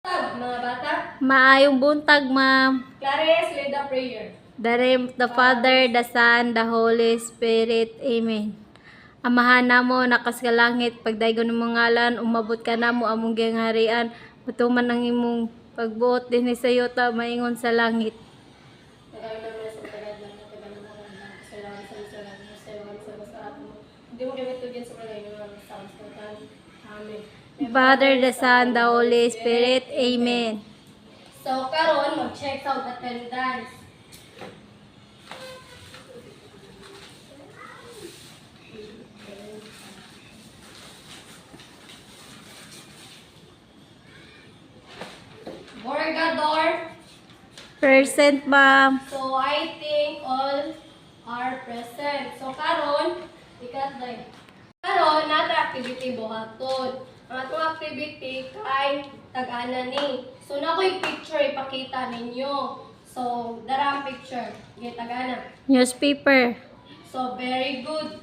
Mga bata, Maayong buntag, ma'am. Clarice, lead the prayer. The name of the Father, the Son, the Holy Spirit. Amen. Amahan namo nakas ka langit, pagdaygon mo ngalan, umabot ka namo among giharian, matuman ang imong pagbuot dinhi sa yuta maingon sa langit. Hindi mo gamit ito sa mga mga sounds ko. Amen. Father, the Son, the Holy Spirit. Amen. So, karon mag-check out attendance. Borgador. Present, ma'am. So, I think all are present. So, karon, ikatlay. Karon, nata activity buhaton. Ang atong activity kay tag-ana ni. So, na ko'y picture ipakita ninyo. So, dara ang picture. Okay, tag-ana. Newspaper. So, very good.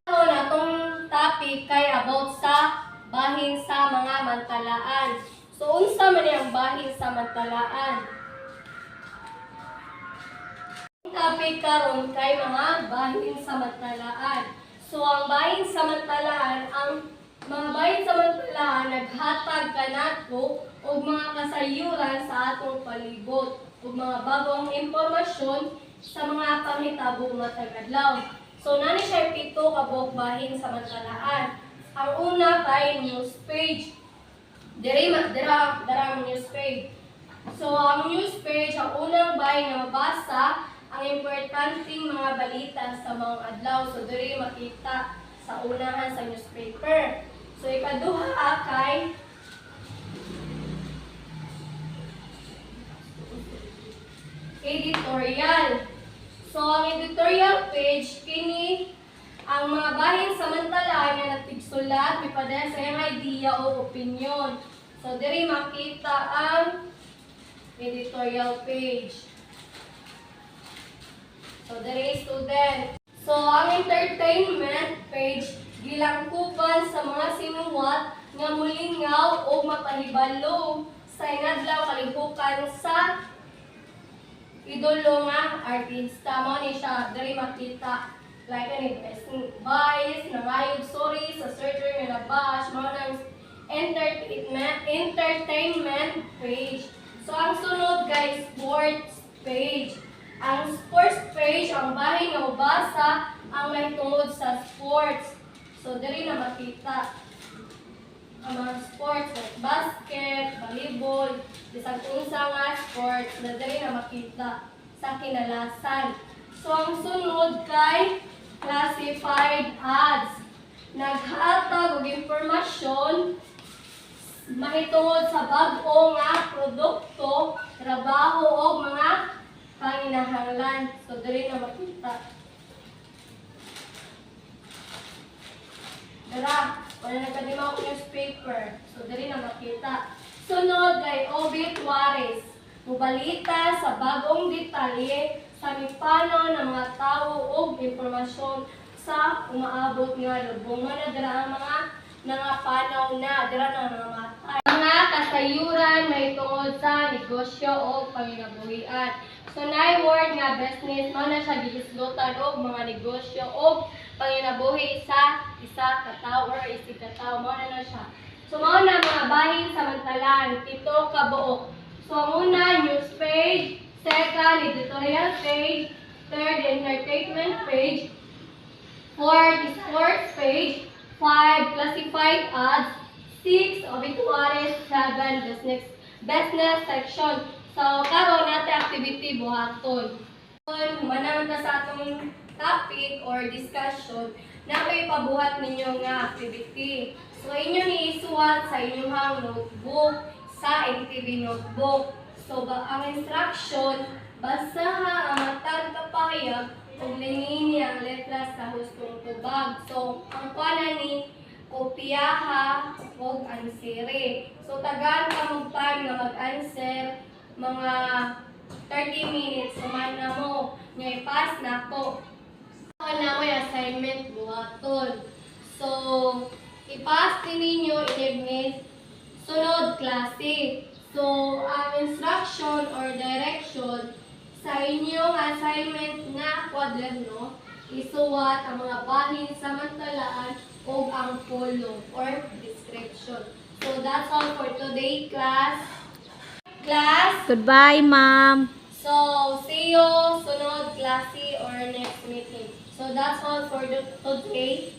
Karon, atong topic kay about sa bahin sa mga mantalaan. So, unsa man ang bahin sa mantalaan? Ang topic karon kay mga bahin sa mantalaan. So, ang bahin sa mantalaan, ang mga bahin sa mantalaan naghatag kanato og mga kasayuran sa atong palibot ug mga bagong impormasyon sa mga panghitabo nga tagadlaw. So, nani siya pito ka buok bahin sa mantalaan. Ang una kay news page. Dira ang news page. So, ang news page, ang unang bahin na mabasa ang importanteng mga balita sa mga adlaw. So, diri makita sa unahan sa newspaper. So, ikaduha kay editorial. So, ang editorial page, kini ang mga bahin samantala nga nagtigsulat, ipadala sa iyang idea o opinion. So, diri makita ang editorial page. So, diri student. So, ang entertainment page, gilangkuban sa mga sinuwat nga mulingaw o mapahibalo sa inadlaw kalihukan sa idolo nga artista. Mo ni siya, diri makita like any bias, nangayog sorry sa surgery nga nabash, mo nang entertainment page. So, ang sunod guys, sports page. Ang sports page, ang bahin nga mabasa ang may tungod sa sports. So, diri na makita ang mga sports like basket, volleyball, bisag unsa nga sports na diri na makita sa kinalasan. So, ang sunod kay classified ads. Naghatag og impormasyon mahitungod sa bag-o nga produkto, trabaho o mga panginahanglan. So, diri na makita. Dara, wala nagkadimaw ko newspaper. So, diri na makita. Sunod kay obituaries. Mubalita sa bagong detalye sa mipano ng mga tao o impormasyon sa umaabot nga lubong. Mga dira ang mga nangapanaw na, dira na mga matay. Mga kasayuran may tungod sa negosyo o panginabuhian. So, na word nga business, mo na siya gihislutan og mga negosyo o panginabuhi sa isa katao or isig katao. Mo na siya. So, mo na mga bahin samantalaan, pito ka buok. So, ang una, news page. Second, editorial page. Third, entertainment page. Fourth, sports page. 5, classified ads. 6, obituaries. 7, business section. So, karon natin activity buhaton. Manang ta sa atong topic or discussion na may pabuhat ninyo nga activity. So, inyo ni isuwat sa inyong notebook, sa NTV notebook. So, ang instruction, basaha ang matag kapayag kung lingini ang letras sa hustong tubag. So, ang kuana ni kopyaha o ansere. So, tagaan ka mong time na mag-answer mga 30 minutes. Sumana mo. Ngayon, pass na ko. Na mo yung assignment buhaton. So, ipass din ninyo in sunod klase. So, ang instruction or direction sa inyong assignment nga kwaderno, isuwat ang mga bahin samantalaan o ang polo or description. So, that's all for today, class. Class, Goodbye, ma'am. so see you sunod klase or next meeting. So, that's all for today.